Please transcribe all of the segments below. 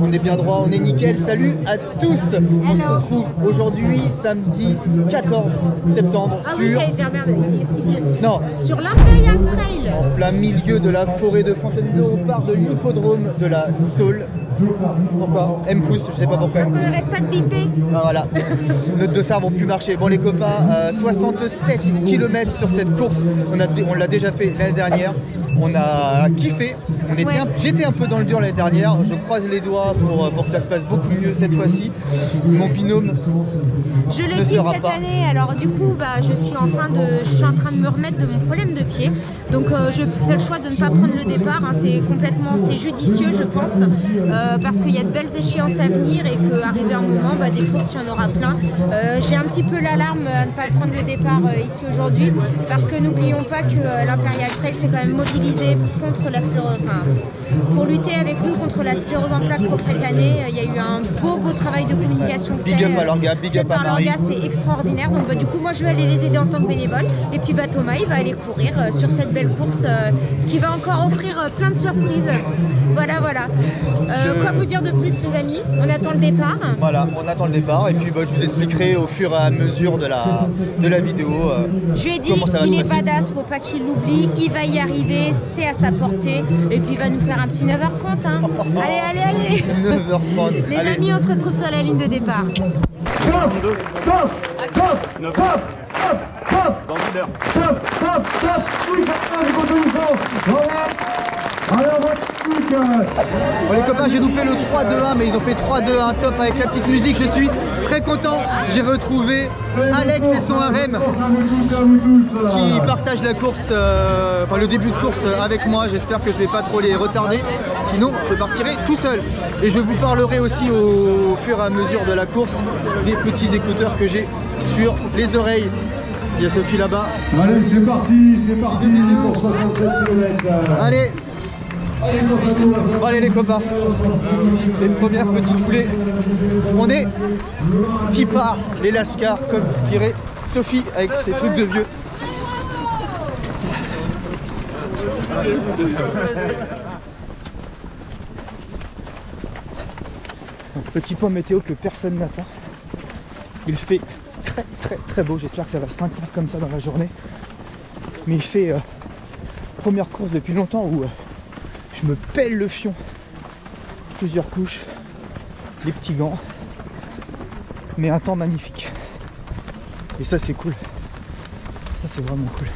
on est bien droit, on est nickel. Salut à tous. On se retrouve aujourd'hui, samedi 14 septembre oui, sur... j'allais dire merde, Non. Sur l'Imperial Trail. En plein milieu de la forêt de Fontainebleau, au parc de l'hippodrome de la Saule. Pourquoi M+, je sais pas pourquoi. Parce qu'on n'arrête pas de biper. Ah, voilà, nos dossards vont plus marcher. Bon les copains, 67 km sur cette course, on l'a déjà fait l'année dernière. On a kiffé, j'étais un peu dans le dur l'année dernière, je croise les doigts pour que ça se passe beaucoup mieux cette fois-ci. Mon binôme je l'ai dit cette année, alors du coup je suis en train de me remettre de mon problème de pied. Donc je fais le choix de ne pas prendre le départ, hein. C'est judicieux je pense, parce qu'il y a de belles échéances à venir et qu'arrivé un moment, des courses il y en aura plein. J'ai un petit peu l'alarme à ne pas prendre le départ ici aujourd'hui, parce que n'oublions pas que l'Imperial Trail c'est quand même mobilisé contre la sclérose, pour lutter avec nous contre la sclérose en plaques pour cette année. Il y a eu un beau travail de communication big up à Lorga, big up à Marie. C'est extraordinaire, donc du coup moi je vais aller les aider en tant que bénévole, et puis Thomas il va aller courir sur cette belle course qui va encore offrir plein de surprises. Voilà. Quoi vous dire de plus les amis? On attend le départ. Voilà, on attend le départ et puis je vous expliquerai au fur et à mesure de la vidéo. Je lui ai dit, il est badass, faut pas qu'il l'oublie, il va y arriver, c'est à sa portée, et puis il va nous faire un petit 9h30. Hein. Allez 9h30. Les amis, on se retrouve sur la ligne de départ. Bon les copains, j'ai loupé le 3-2-1, mais ils ont fait 3-2-1 top avec la petite musique. Je suis très content. J'ai retrouvé Alex et son harem qui partagent la course, le début de course avec moi. J'espère que je vais pas trop les retarder, sinon je partirai tout seul. Et je vous parlerai aussi au fur et à mesure de la course les petits écouteurs que j'ai sur les oreilles. Il y a Sophie là-bas. Allez, c'est parti pour 67 km. Allez les copains, les premières petites foulées. On est Tipar, les Lascars, comme dirait Sophie avec ses trucs de vieux. Petit point météo que personne n'attend. Il fait très beau, j'espère que ça va se maintenir comme ça dans la journée. Mais il fait première course depuis longtemps où je me pèle le fion, plusieurs couches, les petits gants, mais un temps magnifique. Et ça c'est cool, ça c'est vraiment cool.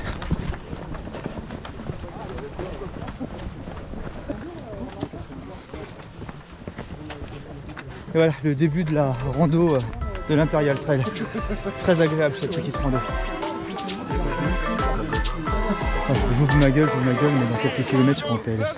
Et voilà le début de la rando de l'Imperial Trail. Très agréable cette petite rando. J'ouvre ma gueule, mais dans quelques kilomètres je prends le PLS.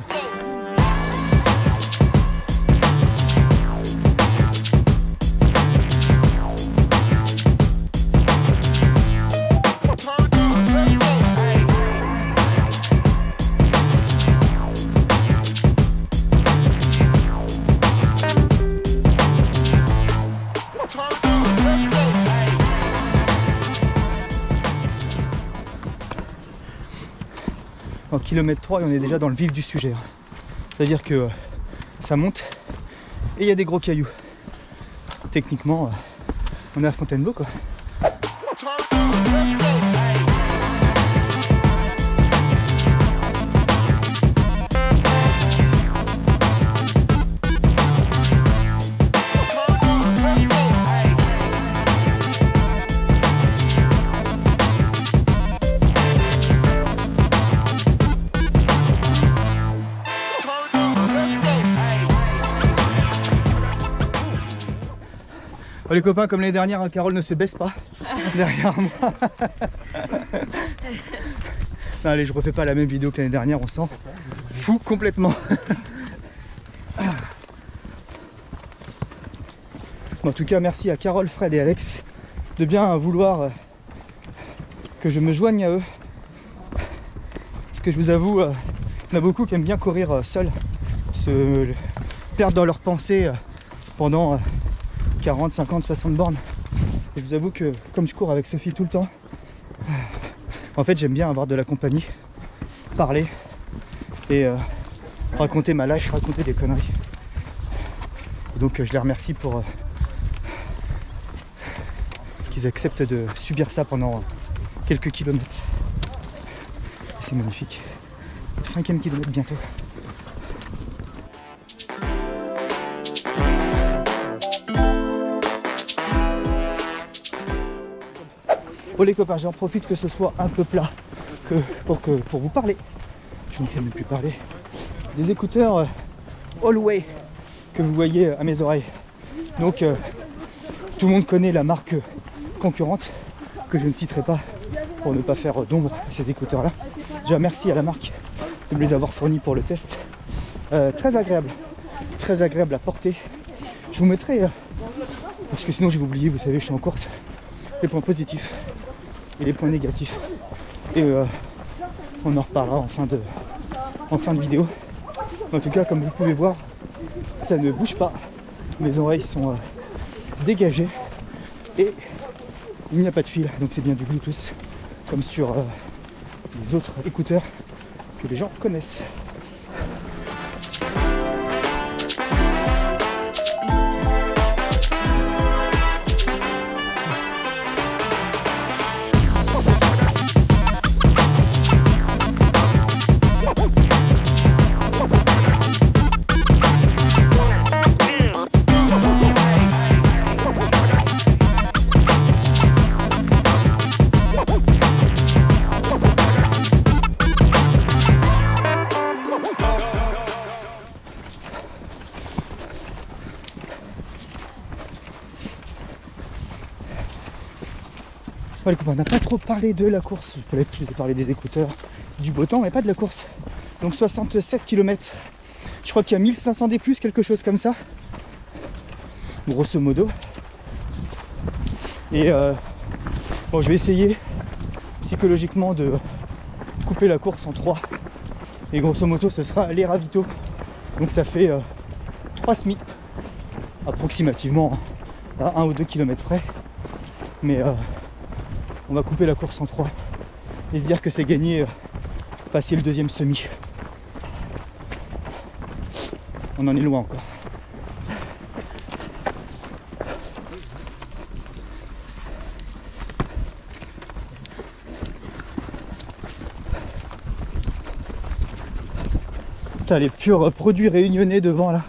En kilomètre 3 et on est déjà dans le vif du sujet. C'est-à-dire que ça monte et il y a des gros cailloux. Techniquement, on est à Fontainebleau quoi. Oh, les copains, comme l'année dernière, Carole ne se baisse pas derrière moi. Non, allez, je refais pas la même vidéo que l'année dernière, on s'en fout complètement. En tout cas, merci à Carole, Fred et Alex de bien vouloir que je me joigne à eux. Parce que je vous avoue, il y en a beaucoup qui aiment bien courir seuls, se perdre dans leurs pensées pendant 40, 50, 60 bornes. Et je vous avoue que comme je cours avec Sophie tout le temps, en fait j'aime bien avoir de la compagnie, parler et raconter ma life, raconter des conneries. Donc je les remercie pour qu'ils acceptent de subir ça pendant quelques kilomètres. C'est magnifique. 5e kilomètre bientôt. Bon les copains, j'en profite que ce soit un peu plat pour vous parler. Je ne sais même plus parler. Des écouteurs Allway que vous voyez à mes oreilles. Donc tout le monde connaît la marque concurrente que je ne citerai pas pour ne pas faire d'ombre à ces écouteurs là. Déjà merci à la marque de me les avoir fournis pour le test. Très agréable à porter. Je vous mettrai, parce que sinon je vais oublier, vous savez je suis en course, les points positifs et les points négatifs. Et on en reparlera en fin de vidéo. En tout cas comme vous pouvez voir, ça ne bouge pas. Mes oreilles sont dégagées et il n'y a pas de fil, donc c'est bien du Bluetooth comme sur les autres écouteurs que les gens connaissent. Les copains, on n'a pas trop parlé de la course. Je vous ai parlé des écouteurs, du beau temps, mais pas de la course. Donc 67 km. Je crois qu'il y a 1500 D+, quelque chose comme ça. Grosso modo. Et bon, je vais essayer psychologiquement de couper la course en 3. Et grosso modo, ce sera les ravitaux. Donc ça fait 3 SMI. Approximativement à 1 ou 2 km près. Mais on va couper la course en 3 et se dire que c'est gagné passer le 2e semi. On en est loin encore. Putain, les purs produits réunionnais devant là.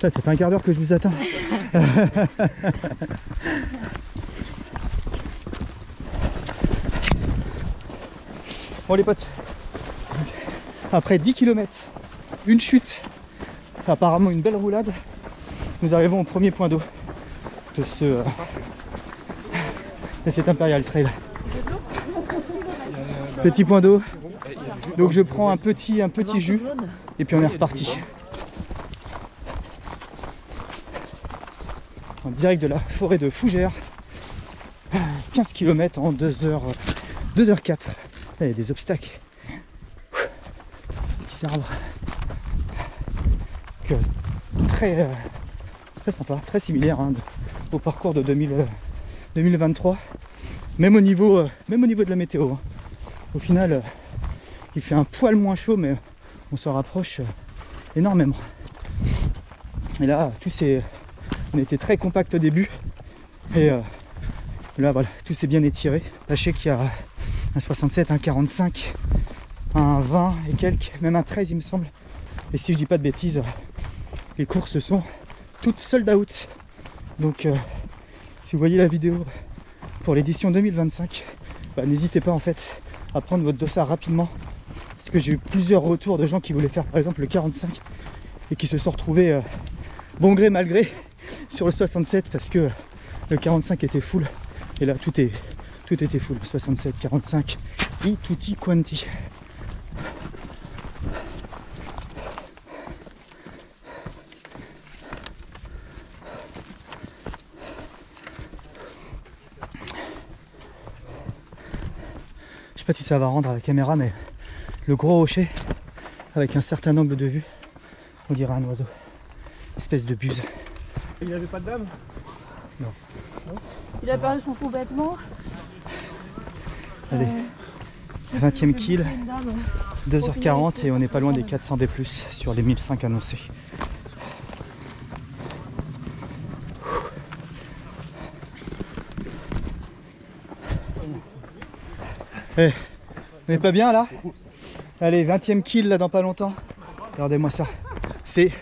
Ça fait un quart d'heure que je vous attends. Bon les potes, après 10 km, une chute, apparemment une belle roulade, nous arrivons au premier point d'eau de cet Imperial Trail. Petit point d'eau, donc je prends un petit jus et puis on est reparti. En direct de la forêt de Fougères, 15 km en 2h04. Là, il y a des obstacles, des petits arbres, très sympa, très similaire hein, au parcours de 2023, même au niveau de la météo. Hein. Au final, il fait un poil moins chaud, mais on s'en rapproche énormément. Et là, on était très compact au début, et là voilà, tout s'est bien étiré. Sachez qu'il y a un 67, un 45, un 20 et quelques, même un 13 il me semble. Et si je dis pas de bêtises, les courses sont toutes sold out. Donc si vous voyez la vidéo pour l'édition 2025, bah, n'hésitez pas en fait à prendre votre dossard rapidement, parce que j'ai eu plusieurs retours de gens qui voulaient faire par exemple le 45 et qui se sont retrouvés bon gré mal gré sur le 67 parce que le 45 était full. Et là tout est tout était full, 67, 45 et tutti quanti. Je sais pas si ça va rendre à la caméra, mais le gros rocher avec un certain angle de vue, on dirait un oiseau, espèce de buse. Il n'avait pas de dame? Non. Il a perdu son sous-vêtement. Allez, 20e kill, 2h40 et on n'est pas loin des 400 D+, sur les 1005 annoncés. Eh, on n'est pas bien là? Allez, 20e kill là dans pas longtemps. Regardez-moi ça. C'est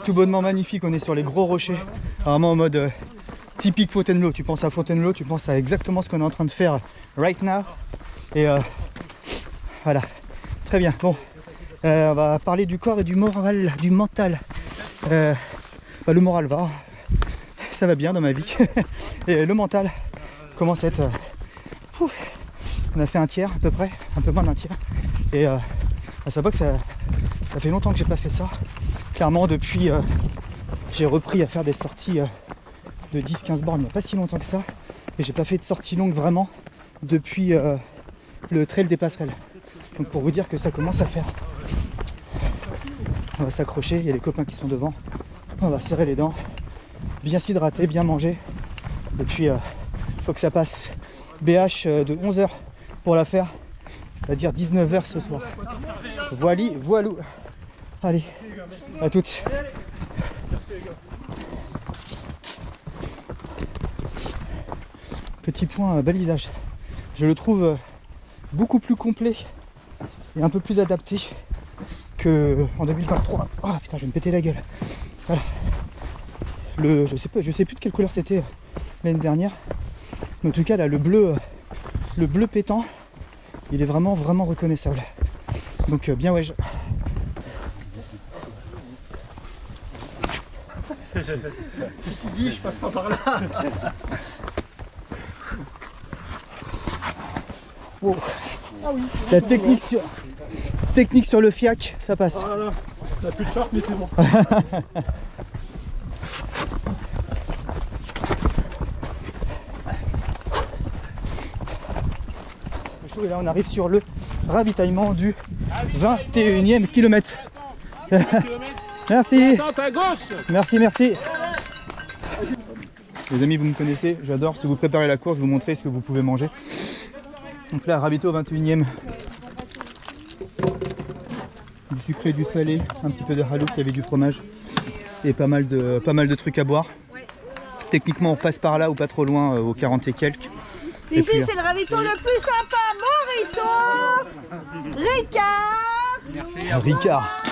tout bonnement magnifique, on est sur les gros rochers. Vraiment en mode typique Fontainebleau. Tu penses à Fontainebleau, tu penses à exactement ce qu'on est en train de faire right now. Et voilà, très bien. Bon, on va parler du corps et du moral, du mental. Le moral va, ça va bien dans ma vie. Et le mental commence à être... on a fait un tiers à peu près, un peu moins d'un tiers. Et ça voit que ça fait longtemps que j'ai pas fait ça. Clairement depuis, j'ai repris à faire des sorties de 10-15 bornes il n'y a pas si longtemps que ça. Et j'ai pas fait de sortie longue vraiment depuis le trail des passerelles. Donc pour vous dire que ça commence à faire. On va s'accrocher, il y a les copains qui sont devant. On va serrer les dents, bien s'hydrater, bien manger. Et puis il faut que ça passe BH de 11h pour la faire, c'est-à-dire 19h ce soir. Voilou. Allez, à toutes. Petit point balisage. Je le trouve beaucoup plus complet et un peu plus adapté qu'en 2023. Oh putain, je vais me péter la gueule. Voilà. Je sais plus de quelle couleur c'était l'année dernière. Mais en tout cas là, le bleu pétant, il est vraiment reconnaissable. Donc bien ouais. Tu dis, je passe pas par là. Oh. Ah oui. La technique sur le fiac, ça passe. Ah là, t'as plus de short mais c'est bon. Et là on arrive sur le ravitaillement du 21e kilomètre. Merci. Merci. Les amis, vous me connaissez, j'adore. Si vous préparez la course, vous montrez ce que vous pouvez manger. Donc là, ravito 21e. Du sucré, du salé, un petit peu de halouk, il y avait du fromage et pas mal de trucs à boire. Techniquement, on passe par là ou pas trop loin, aux 40 et quelques. Ici, c'est le ravito le plus sympa, Morito, Ricard. Merci. Ricard.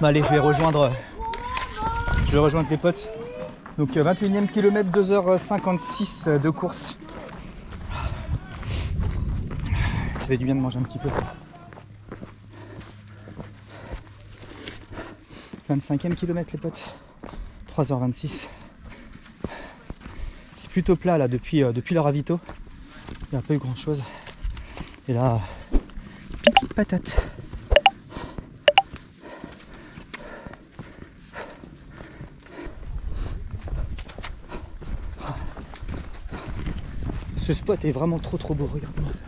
Bah, allez, je vais rejoindre les potes. Donc 21e kilomètre, 2h56 de course. Ça fait du bien de manger un petit peu. 25e kilomètre les potes. 3h26. C'est plutôt plat là depuis le ravito. Il n'y a pas eu grand chose. Et là, petite patate. Ce spot est vraiment trop beau, regardez-moi ça.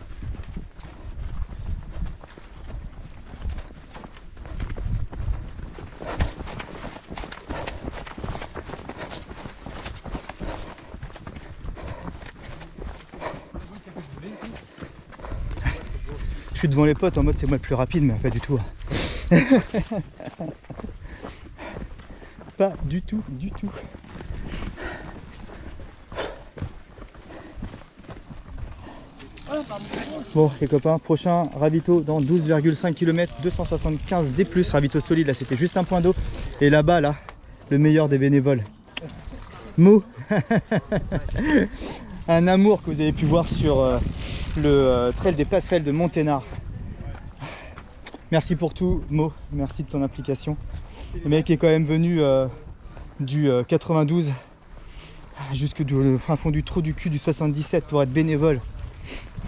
Je suis devant les potes en mode c'est moi le plus rapide, mais pas du tout. Pas du tout. Bon les copains, prochain ravito dans 12,5 km, 275 D+, ravito solide, là c'était juste un point d'eau. Et là-bas, là, le meilleur des bénévoles. Mo. Un amour que vous avez pu voir sur le trail des passerelles de Monténard. Merci pour tout, Mo, merci de ton implication. Le mec est quand même venu du 92 jusque du fin fond du trou du cul du 77 pour être bénévole.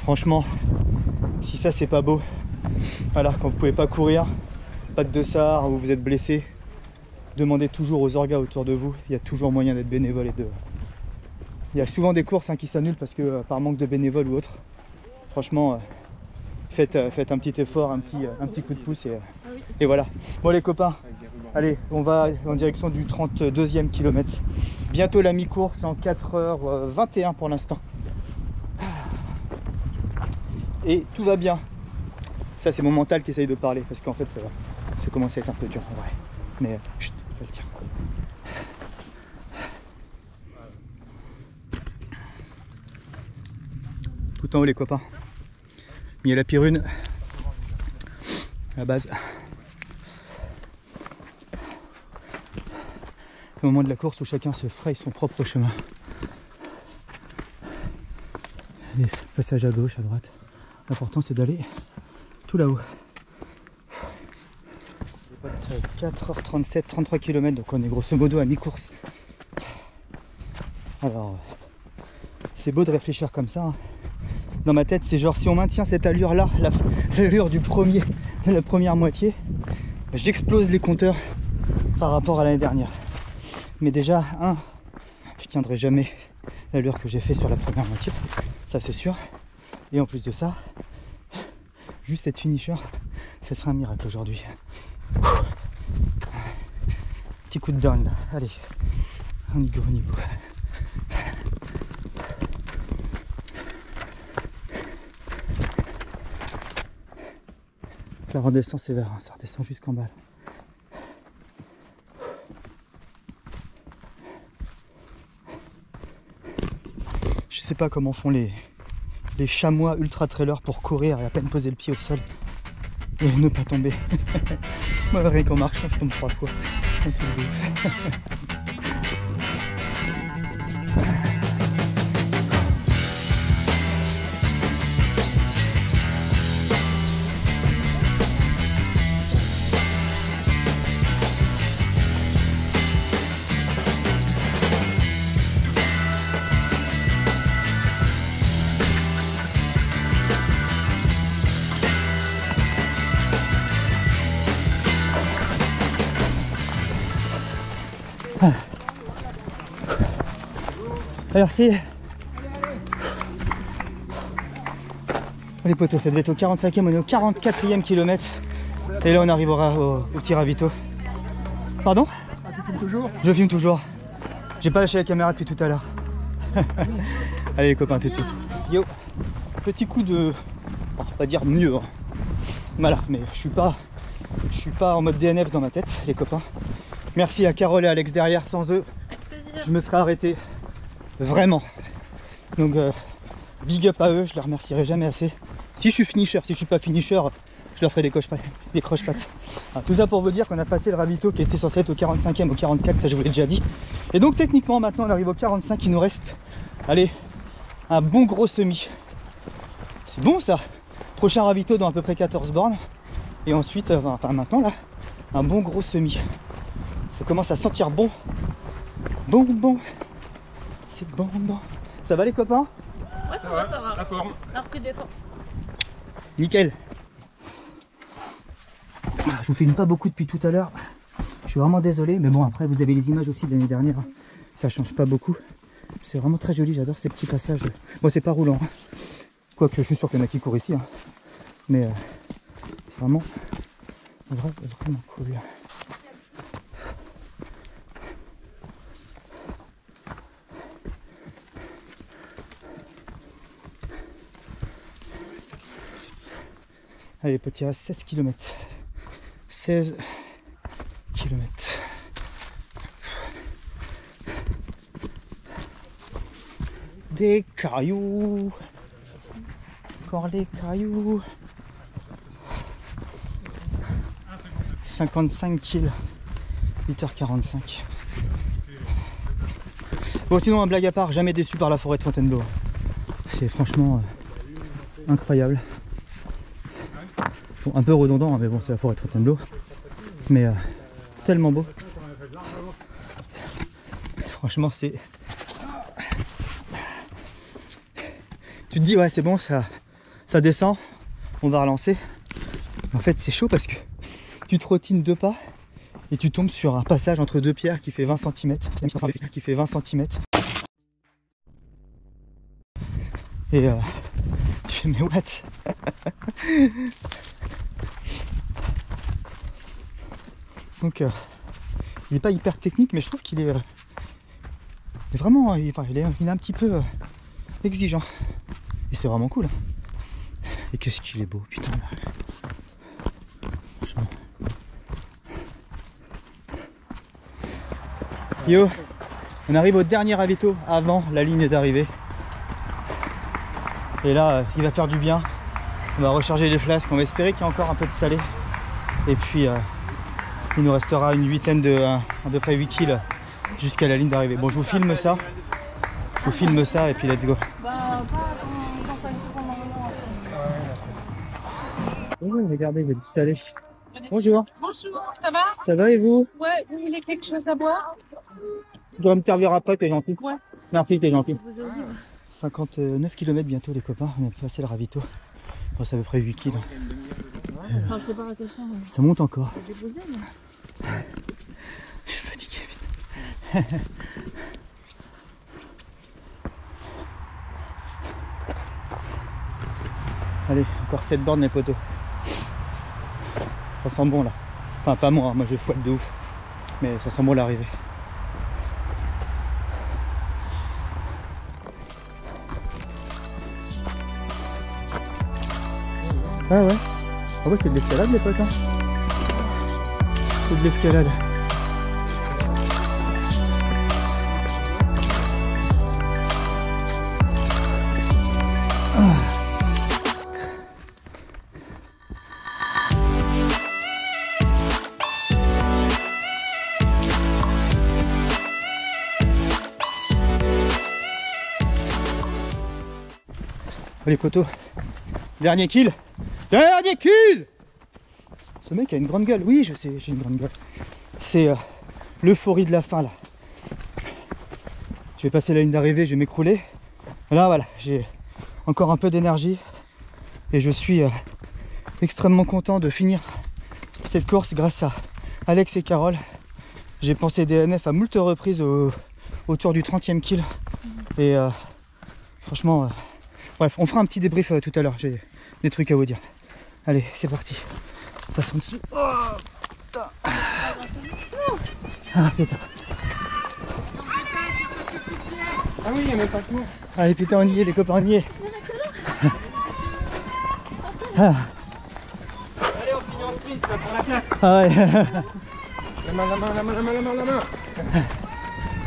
Franchement, si ça c'est pas beau, voilà, quand vous pouvez pas courir, pas de dossard ou vous êtes blessé, demandez toujours aux orgas autour de vous, il y a toujours moyen d'être bénévole et de... Il y a souvent des courses qui s'annulent parce que par manque de bénévoles ou autre. Franchement, faites un petit effort, un petit coup de pouce et voilà. Bon les copains, allez, on va en direction du 32e kilomètre. Bientôt la mi-course en 4h21 pour l'instant. Et tout va bien. Ça c'est mon mental qui essaye de parler parce qu'en fait ça commence à être un peu dur en vrai. Mais chut, je vais le dire. Tout en haut les copains. Il y a la Pirune. À la base. Au moment de la course où chacun se fraye son propre chemin. Les passages à gauche, à droite. L'important c'est d'aller tout là-haut. 4h37, 33 km, donc on est grosso modo à mi-course. Alors, c'est beau de réfléchir comme ça. Hein. Dans ma tête, c'est genre si on maintient cette allure-là, l'allure de la première moitié, j'explose les compteurs par rapport à l'année dernière. Mais déjà, je tiendrai jamais l'allure que j'ai fait sur la première moitié, ça c'est sûr. Et en plus de ça, juste cette finisher, ça sera un miracle aujourd'hui. Petit coup de down là, allez, on y go, on y go. La redescend sévère, hein, ça redescend jusqu'en bas. Je sais pas comment font les chamois ultra trailers pour courir et à peine poser le pied au sol et ne pas tomber. Moi rien qu'en marchant je tombe 3 fois. Un truc de ouf. Merci. Les potos, ça devait être au 45e, on est au 44e kilomètre. Et là on arrivera au petit ravito. Pardon? Ah, tu filmes toujours? Je filme toujours. J'ai pas lâché la caméra depuis tout à l'heure. Allez les copains, tout de suite. Yo, petit coup de... on va pas dire mieux. Hein. Voilà, mais je suis pas en mode DNF dans ma tête, les copains. Merci à Carole et Alex derrière, sans eux, je me serais arrêté. Vraiment. Donc big up à eux, je les remercierai jamais assez. Si je suis finisher, si je suis pas finisher, je leur ferai des croche-pattes. Ah, tout ça pour vous dire qu'on a passé le ravito qui était censé être au 45e, au 44, ça je vous l'ai déjà dit. Et donc techniquement maintenant on arrive au 45, il nous reste, allez, un bon gros semi. C'est bon ça. Prochain ravito dans à peu près 14 bornes. Et ensuite, enfin maintenant là, un bon gros semi. Ça commence à sentir bon. Bon. C'est bon. Ça va les copains? Ouais, ça va. La forme. On a repris des forces. Nickel. Je vous filme pas beaucoup depuis tout à l'heure. Je suis vraiment désolé, mais bon après vous avez les images aussi de l'année dernière. Ça change pas beaucoup. C'est vraiment très joli, j'adore ces petits passages. Bon c'est pas roulant. Hein. Quoique je suis sûr qu'il y en a qui courent ici. Hein. Mais c'est vraiment cool. Allez, petit reste 16 km. 16 km. Des cailloux. Encore des cailloux. 55 kg. 8h45. Bon, sinon, un blague à part, jamais déçu par la forêt de Fontainebleau. C'est franchement incroyable. Bon, un peu redondant, hein, mais bon, c'est la forêt de Fontainebleau. Mais tellement beau. Franchement, c'est Tu te dis ouais c'est bon, ça descend, on va relancer. En fait c'est chaud parce que tu trottines 2 pas et tu tombes sur un passage entre 2 pierres qui fait 20 cm. Et tu fais mais what? Donc il n'est pas hyper technique, mais je trouve qu'il est, vraiment, il est un petit peu exigeant. Et c'est vraiment cool. Et qu'est-ce qu'il est beau, putain. Franchement. Yo, on arrive au dernier ravito avant la ligne d'arrivée. Et là, il va faire du bien. On va recharger les flasques. On va espérer qu'il y a encore un peu de salé. Et puis, il nous restera une huitaine de à peu près 8 kills jusqu'à la ligne d'arrivée. Bon, je vous filme ça. Je vous filme ça et puis let's go. Oh, regardez, il y a du salé. Bonjour. Bonjour, ça va? Ça va et vous? Ouais, vous voulez quelque chose à boire? Tu dois me servir après, t'es gentil. Ouais. Merci, t'es gentil. 59 km bientôt les copains, on a passé le ravito. Bon, c'est à peu près 8 kg. Ça monte encore. Je suis fatigué. Allez, encore 7 bornes les poteaux. Ça sent bon là. Enfin pas moi, moi je fouette de ouf. Mais ça sent bon l'arrivée. Ah ouais. Ah ouais, c'est de l'escalade les potes hein. C'est de l'escalade. Les poteaux, dernier kill. Dernier kill. Ce mec a une grande gueule. Oui, je sais, j'ai une grande gueule. C'est l'euphorie de la fin là. Je vais passer la ligne d'arrivée, je vais m'écrouler. Là voilà, j'ai encore un peu d'énergie. Et je suis extrêmement content de finir cette course grâce à Alex et Carole. J'ai pensé DNF à moult reprises autour du 30e kill. Et franchement... bref, on fera un petit débrief tout à l'heure, j'ai des trucs à vous dire. Allez, c'est parti. Passons dessous. Oh, putain. Ah putain. Ah oui, il n'y a même pas de course. Allez putain, on y est les copains, on y est. Allez, on finit en sprint, ça prend la place. Ah ouais. La main, la main, la main, la main, la main, la main.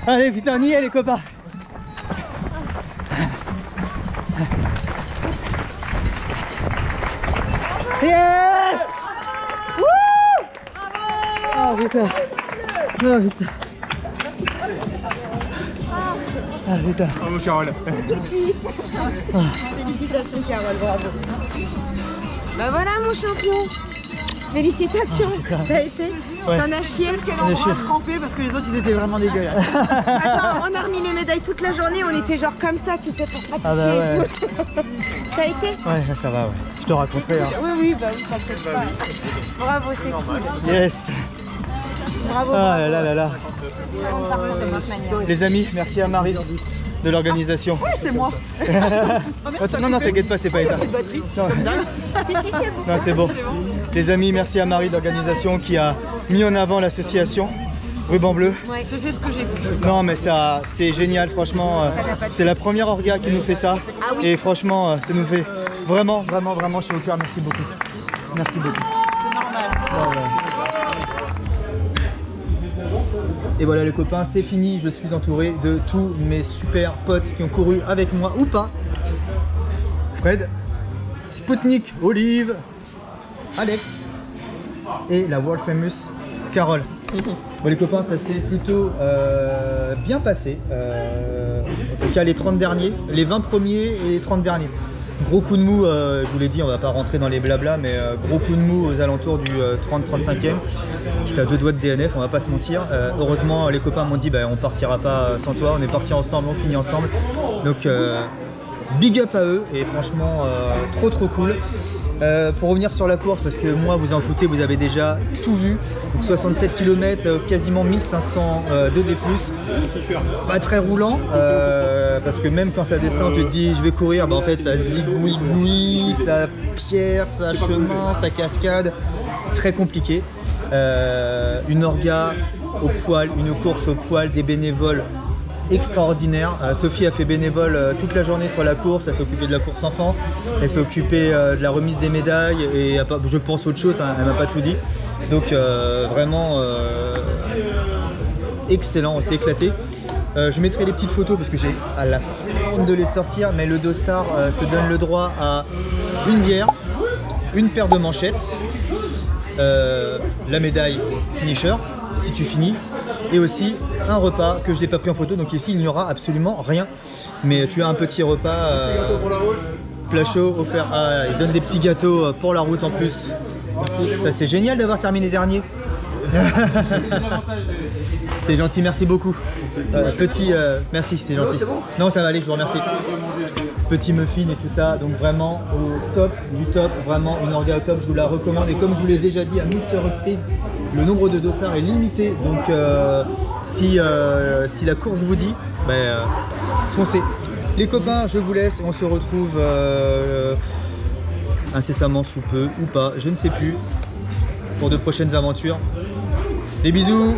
Allez putain, on y est les copains. Yes! Wouh! Ah putain! Ah putain! Ah putain! Bravo Carole! Félicitations Carole, bravo. Bah voilà mon champion. Félicitations, ça a été. Ouais. T'en as chié. On a chié. Trempé parce que les autres ils étaient vraiment dégueulasses. Attends, on a remis les médailles toute la journée, on était genre comme ça, tu sais, pour pas toucher. Ah bah ouais. Ça a été? Ouais, ça va, ouais. Je te raconterai. Hein. Oui, bah oui, t'inquiète pas. Bravo, c'est cool. Yes! Bravo. Ah là là là là. On part de notre manière. Les amis, merci à Marie de l'organisation. Oui, c'est moi. Non, non, t'inquiète pas, c'est pas état. Non, non c'est bon. Les amis, merci à Marie de l'organisation qui a mis en avant l'association Ruban Bleu. Ouais, je fais ce que j'ai pu. Non, mais ça, c'est génial, franchement. C'est la première orga qui nous fait ça. Ah oui. Et franchement, ça nous fait vraiment, vraiment, vraiment chaud au cœur. Merci beaucoup. Merci beaucoup. C'est normal. Et voilà les copains, c'est fini, je suis entouré de tous mes super potes qui ont couru avec moi ou pas. Fred, Spoutnik, Olive, Alex et la world famous Carole. Bon les copains, ça s'est plutôt bien passé. En tout cas les 30 derniers, les 20 premiers et les 30 derniers. Gros coup de mou, je vous l'ai dit, on va pas rentrer dans les blablas, mais gros coup de mou aux alentours du 30-35e. J'étais à 2 doigts de DNF, on va pas se mentir. Heureusement, les copains m'ont dit bah, on partira pas sans toi, on est partis ensemble, on finit ensemble. Donc big up à eux et franchement trop cool. Pour revenir sur la course, parce que moi vous en foutez, vous avez déjà tout vu. Donc 67 km, quasiment 1500 de D+. Pas très roulant, parce que même quand ça descend, on te dit je vais courir, bah en fait ça zigouille, ça pierre, ça chemin, ça cascade. Très compliqué. Une orga au poil, une course au poil, des bénévoles extraordinaire. Sophie a fait bénévole toute la journée sur la course, elle s'est occupée de la course enfant, elle s'est occupée de la remise des médailles et je pense autre chose, hein, elle m'a pas tout dit. Donc vraiment excellent, on s'est éclaté. Je mettrai les petites photos parce que j'ai à la flemme de les sortir, mais le dossard te donne le droit à une bière, une paire de manchettes, la médaille finisher si tu finis, et aussi un repas que je n'ai pas pris en photo, donc ici il n'y aura absolument rien, mais tu as un petit repas plat chaud offert. Ah, il donne des petits gâteaux pour la route en plus. Ça c'est génial d'avoir terminé dernier. C'est gentil, merci beaucoup. Merci, c'est gentil. Non, ça va aller, je vous remercie. Petit muffin et tout ça, donc vraiment au top du top, vraiment une orga au top, je vous la recommande. Et comme je vous l'ai déjà dit à moult reprises, le nombre de dossards est limité, donc si la course vous dit, foncez. Les copains, je vous laisse, on se retrouve incessamment sous peu ou pas, je ne sais plus, pour de prochaines aventures. Des bisous.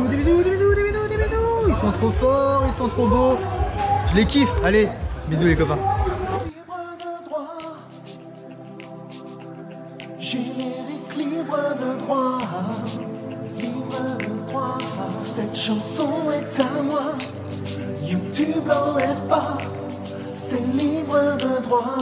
Des bisous. Ils sont trop forts, ils sont trop beaux. Je les kiffe. Allez, bisous les copains. Générique libre de droit. Libre de droit. Cette chanson est à moi. YouTube l'enlève pas. C'est libre de droit.